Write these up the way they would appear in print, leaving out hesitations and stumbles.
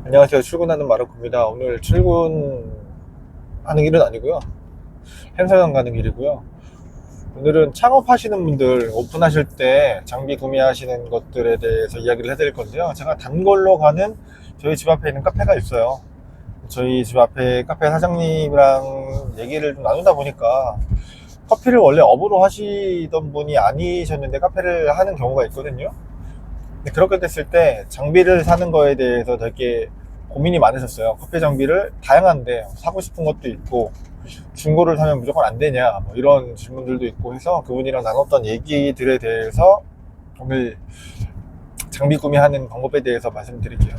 안녕하세요. 출근하는 마르코입니다. 오늘 출근하는 길은 아니고요. 행사장 가는 길이고요. 오늘은 창업하시는 분들 오픈하실 때 장비 구매하시는 것들에 대해서 이야기를 해드릴 건데요. 제가 단골로 가는 저희 집 앞에 있는 카페가 있어요. 저희 집 앞에 카페 사장님이랑 얘기를 좀 나누다 보니까 커피를 원래 업으로 하시던 분이 아니셨는데 카페를 하는 경우가 있거든요. 근데 그렇게 됐을 때 장비를 사는 거에 대해서 되게 고민이 많으셨어요. 커피 장비를 다양한데 사고 싶은 것도 있고 중고를 사면 무조건 안 되냐 뭐 이런 질문들도 있고 해서 그분이랑 나눴던 얘기들에 대해서 오늘 장비 구매하는 방법에 대해서 말씀드릴게요.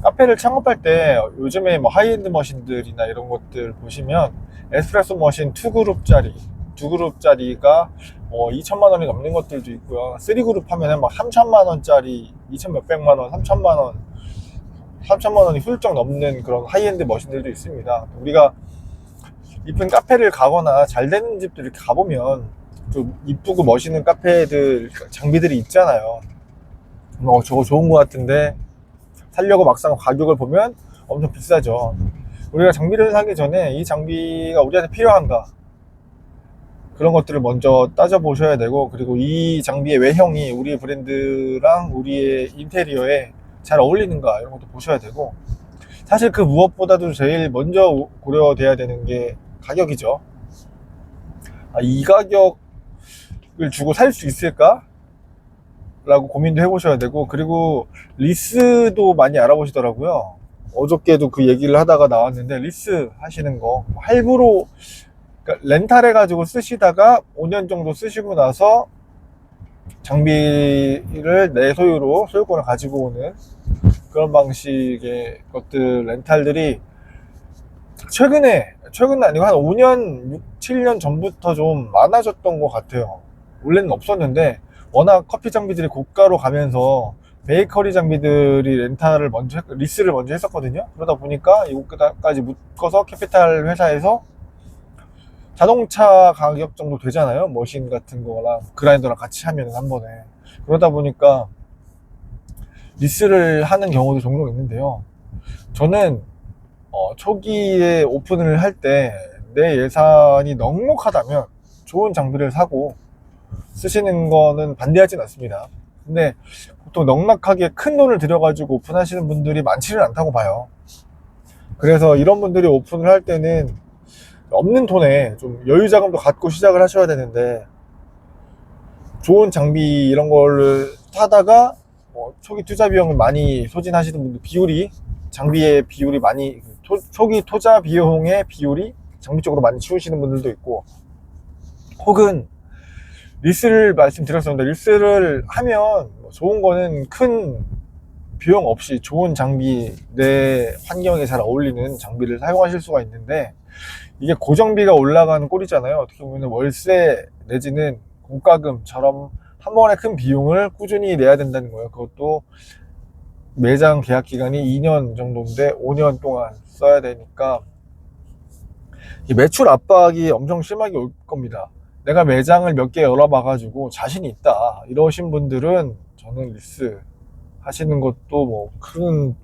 카페를 창업할 때 요즘에 뭐 하이엔드 머신들이나 이런 것들 보시면 에스프레소 머신 2그룹짜리 2그룹짜리가 2천만 원이 넘는 것들도 있고요. 3그룹 하면은 막 3천만 원짜리 2천 몇백만 원, 3천만 원이 훌쩍 넘는 그런 하이엔드 머신들도 있습니다. 우리가 이쁜 카페를 가거나 잘 되는 집들 이렇게 가보면 좀 이쁘고 멋있는 카페들 장비들이 있잖아요. 저거 좋은 것 같은데 살려고 막상 가격을 보면 엄청 비싸죠. 우리가 장비를 사기 전에 이 장비가 우리한테 필요한가 그런 것들을 먼저 따져보셔야 되고, 그리고 이 장비의 외형이 우리 브랜드랑 우리의 인테리어에 잘 어울리는가 이런 것도 보셔야 되고, 사실 그 무엇보다도 제일 먼저 고려돼야 되는 게 가격이죠. 이 가격을 주고 살 수 있을까? 라고 고민도 해보셔야 되고, 그리고 리스도 많이 알아보시더라고요. 어저께도 그 얘기를 하다가 나왔는데, 리스 하시는 거 할부로, 그러니까 렌탈 해가지고 쓰시다가 5년 정도 쓰시고 나서 장비를 내 소유로 소유권을 가지고 오는 그런 방식의 것들, 렌탈들이 최근은 아니고 한 5년, 6, 7년 전부터 좀 많아졌던 것 같아요. 원래는 없었는데 워낙 커피 장비들이 고가로 가면서 베이커리 장비들이 리스를 먼저 했었거든요. 그러다 보니까 이것까지 묶어서 캐피탈 회사에서 자동차 가격 정도 되잖아요. 머신 같은 거랑 그라인더랑 같이 하면 한 번에. 그러다 보니까 리스를 하는 경우도 종종 있는데요. 저는 초기에 오픈을 할 때 내 예산이 넉넉하다면 좋은 장비를 사고 쓰시는 거는 반대하진 않습니다. 근데 보통 넉넉하게 큰 돈을 들여가지고 오픈하시는 분들이 많지는 않다고 봐요. 그래서 이런 분들이 오픈을 할 때는 없는 돈에 좀 여유 자금도 갖고 시작을 하셔야 되는데, 좋은 장비 이런 거를 사다가 초기 투자 비용을 많이 소진하시는 분들 장비의 비율이 많이 초기 투자 비용의 비율이 장비 쪽으로 많이 치우시는 분들도 있고, 혹은 리스를 말씀드렸었는데, 리스를 하면 좋은 거는 큰 비용 없이 좋은 장비, 내 환경에 잘 어울리는 장비를 사용하실 수가 있는데, 이게 고정비가 올라가는 꼴이잖아요. 어떻게 보면 월세 내지는 공과금처럼 한 번에 큰 비용을 꾸준히 내야 된다는 거예요. 그것도 매장 계약 기간이 2년 정도인데 5년 동안 써야 되니까 매출 압박이 엄청 심하게 올 겁니다. 내가 매장을 몇 개 열어봐가지고 자신이 있다 이러신 분들은 저는 리스 하시는 것도 뭐 큰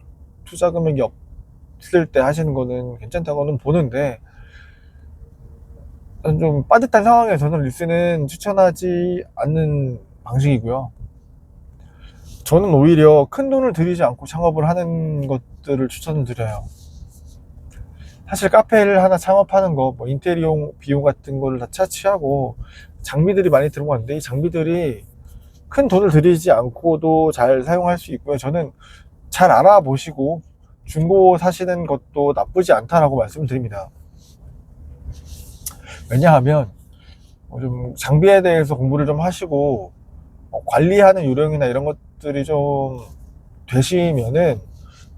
투자 금액이 없을 때 하시는 거는 괜찮다고는 보는데, 좀 빠듯한 상황에서는 리스는 추천하지 않는 방식이고요. 저는 오히려 큰 돈을 들이지 않고 창업을 하는 것들을 추천을 드려요. 사실 카페를 하나 창업하는 거, 뭐 인테리어 비용 같은 거를 다 차치하고 장비들이 많이 들어가는데, 이 장비들이 큰 돈을 들이지 않고도 잘 사용할 수 있고요. 저는 잘 알아보시고 중고 사시는 것도 나쁘지 않다라고 말씀드립니다. 왜냐하면 좀 장비에 대해서 공부를 좀 하시고 관리하는 요령이나 이런 것들이 좀 되시면은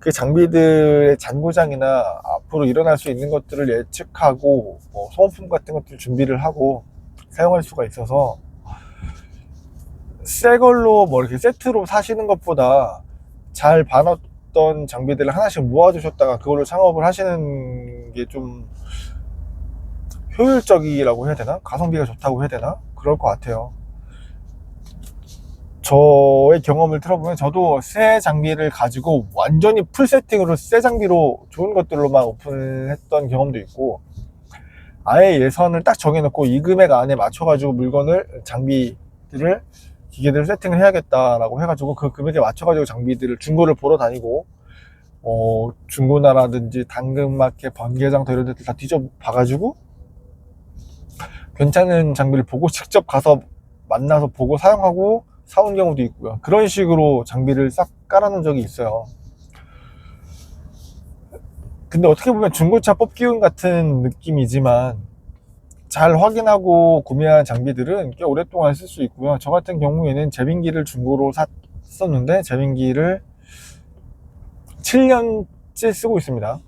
그 장비들의 잔고장이나 앞으로 일어날 수 있는 것들을 예측하고 소모품 같은 것들 준비를 하고 사용할 수가 있어서, 새 걸로 뭐 이렇게 세트로 사시는 것보다 잘 봐놨던 장비들을 하나씩 모아두셨다가 그걸로 창업을 하시는 게 좀 효율적이라고 해야 되나? 가성비가 좋다고 해야 되나? 그럴 것 같아요. 저의 경험을 들어보면 저도 새 장비를 가지고 완전히 풀 세팅으로 새 장비로 좋은 것들로만 오픈을 했던 경험도 있고, 아예 예산을 딱 정해놓고 이 금액 안에 맞춰가지고 물건을 장비들을 기계들을 세팅을 해야겠다라고 해가지고 그 금액에 맞춰가지고 장비들을 중고를 보러 다니고, 중고나라든지 당근마켓, 번개장터 이런 데들 다 뒤져봐가지고 괜찮은 장비를 보고 직접 가서 만나서 보고 사용하고 사온 경우도 있고요. 그런 식으로 장비를 싹 깔아놓은 적이 있어요. 근데 어떻게 보면 중고차 뽑기운 같은 느낌이지만 잘 확인하고 구매한 장비들은 꽤 오랫동안 쓸 수 있고요. 저 같은 경우에는 제빙기를 중고로 샀었는데 제빙기를 7년째 쓰고 있습니다.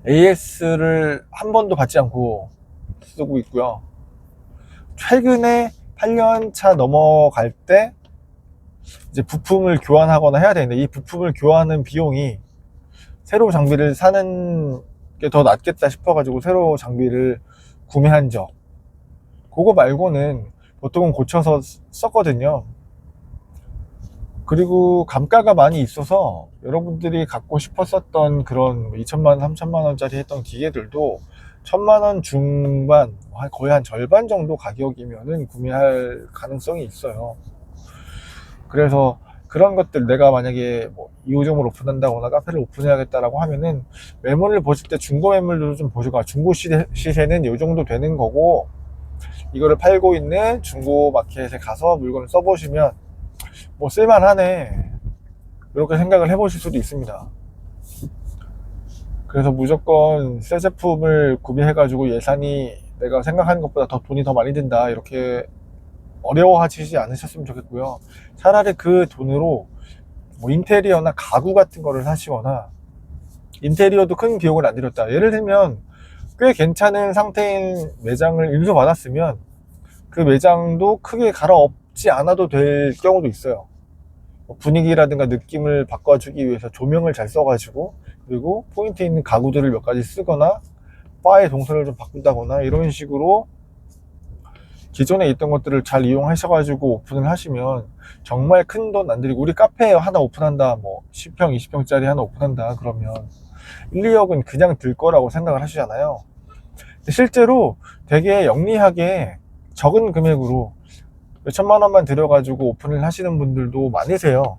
AS를 한 번도 받지 않고 쓰고 있고요. 최근에 8년 차 넘어갈 때 이제 부품을 교환하거나 해야 되는데, 이 부품을 교환하는 비용이 새로 장비를 사는 게 더 낫겠다 싶어가지고 새로 장비를 구매한 적, 그거 말고는 보통은 고쳐서 썼거든요. 그리고 감가가 많이 있어서 여러분들이 갖고 싶었었던 그런 2천만 원, 3천만 원짜리 했던 기계들도 1,000만 원 중반, 거의 한 절반 정도 가격이면은 구매할 가능성이 있어요. 그래서 그런 것들, 내가 만약에 뭐 2호점을 오픈한다거나 카페를 오픈해야겠다라고 하면은 매물을 보실 때 중고 매물도 좀 보시고, 중고 시세는 이 정도 되는 거고, 이거를 팔고 있는 중고 마켓에 가서 물건을 써보시면 뭐 쓸만하네, 이렇게 생각을 해보실 수도 있습니다. 그래서 무조건 새 제품을 구매해가지고 예산이 내가 생각하는 것보다 돈이 더 많이 든다, 이렇게 어려워하시지 않으셨으면 좋겠고요. 차라리 그 돈으로 뭐 인테리어나 가구 같은 거를 사시거나, 인테리어도 큰 비용을 안 들였다, 예를 들면 꽤 괜찮은 상태인 매장을 인수받았으면 그 매장도 크게 갈아엎지 않아도 될 경우도 있어요. 분위기라든가 느낌을 바꿔주기 위해서 조명을 잘 써가지고, 그리고 포인트 있는 가구들을 몇 가지 쓰거나 바의 동선을 좀 바꾼다거나 이런 식으로 기존에 있던 것들을 잘 이용하셔가지고 오픈을 하시면 정말 큰 돈 안 들이고, 우리 카페 하나 오픈한다, 뭐 10평, 20평짜리 하나 오픈한다 그러면 1, 2억은 그냥 들 거라고 생각을 하시잖아요. 실제로 되게 영리하게 적은 금액으로 몇천만 원만 들여가지고 오픈을 하시는 분들도 많으세요.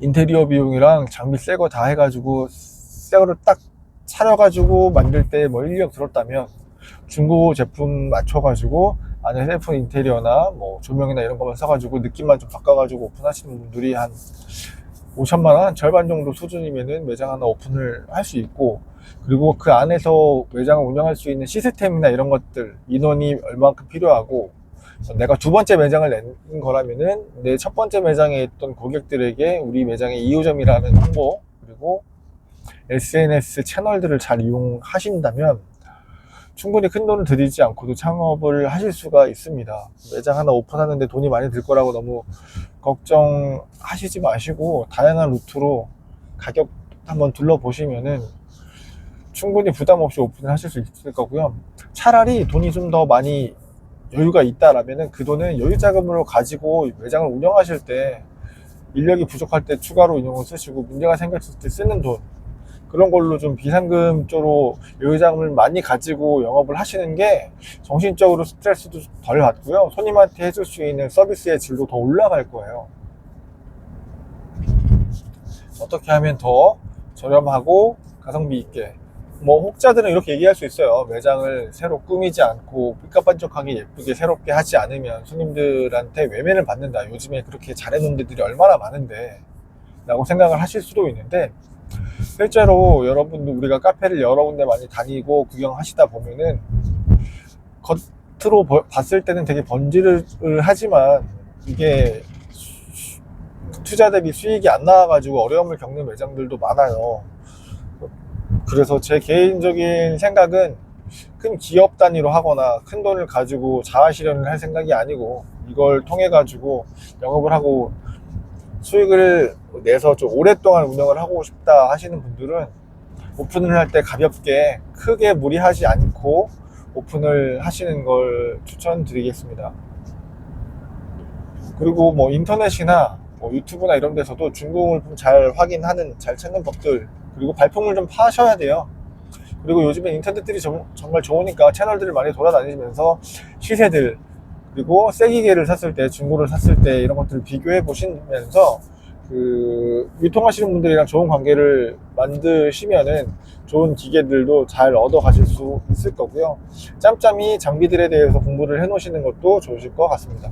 인테리어 비용이랑 장비 새 거 다 해가지고 새 거를 딱 차려가지고 만들 때 뭐 1, 2억 들었다면, 중고 제품 맞춰가지고 안에 셀프 인테리어나 뭐 조명이나 이런 것만 써가지고 느낌만 좀 바꿔가지고 오픈하시는 분들이 한 5천만 원, 절반 정도 수준이면은 매장 하나 오픈을 할 수 있고, 그리고 그 안에서 매장을 운영할 수 있는 시스템이나 이런 것들, 인원이 얼마큼 필요하고, 내가 두 번째 매장을 낸 거라면은 내 첫 번째 매장에 있던 고객들에게 우리 매장의 2호점이라는 홍보, 그리고 SNS 채널들을 잘 이용하신다면 충분히 큰 돈을 들이지 않고도 창업을 하실 수가 있습니다. 매장 하나 오픈하는데 돈이 많이 들 거라고 너무 걱정하시지 마시고, 다양한 루트로 가격 한번 둘러보시면은 충분히 부담 없이 오픈을 하실 수 있을 거고요. 차라리 돈이 좀 더 많이 여유가 있다라면은 그 돈은 여유 자금으로 가지고 매장을 운영하실 때, 인력이 부족할 때 추가로 운영을 쓰시고, 문제가 생겼을 때 쓰는 돈, 그런 걸로 좀 비상금 쪽으로 여유 자금을 많이 가지고 영업을 하시는 게 정신적으로 스트레스도 덜 받고요, 손님한테 해줄 수 있는 서비스의 질도 더 올라갈 거예요. 어떻게 하면 더 저렴하고 가성비 있게, 뭐 혹자들은 이렇게 얘기할 수 있어요. 매장을 새로 꾸미지 않고 삐까뻔쩍하게 예쁘게 새롭게 하지 않으면 손님들한테 외면을 받는다, 요즘에 그렇게 잘해놓은 데들이 얼마나 많은데 라고 생각을 하실 수도 있는데, 실제로 여러분도 우리가 카페를 여러 군데 많이 다니고 구경하시다 보면은 겉으로 봤을 때는 되게 번지를 하지만 이게 투자 대비 수익이 안 나와가지고 어려움을 겪는 매장들도 많아요. 그래서 제 개인적인 생각은 큰 기업 단위로 하거나 큰 돈을 가지고 자아 실현을 할 생각이 아니고, 이걸 통해 가지고 영업을 하고 수익을 내서 좀 오랫동안 운영을 하고 싶다 하시는 분들은 오픈을 할 때 가볍게 크게 무리하지 않고 오픈을 하시는 걸 추천드리겠습니다. 그리고 뭐 인터넷이나 뭐 유튜브나 이런 데서도 중고 물품 잘 확인하는, 잘 찾는 법들, 그리고 발품을 좀 파셔야 돼요. 그리고 요즘엔 인터넷들이 정말 좋으니까 채널들을 많이 돌아다니면서 시세들, 그리고 새 기계를 샀을 때, 중고를 샀을 때 이런 것들을 비교해 보시면서 그 유통하시는 분들이랑 좋은 관계를 만드시면은 좋은 기계들도 잘 얻어 가실 수 있을 거고요. 짬짬이 장비들에 대해서 공부를 해 놓으시는 것도 좋으실 것 같습니다.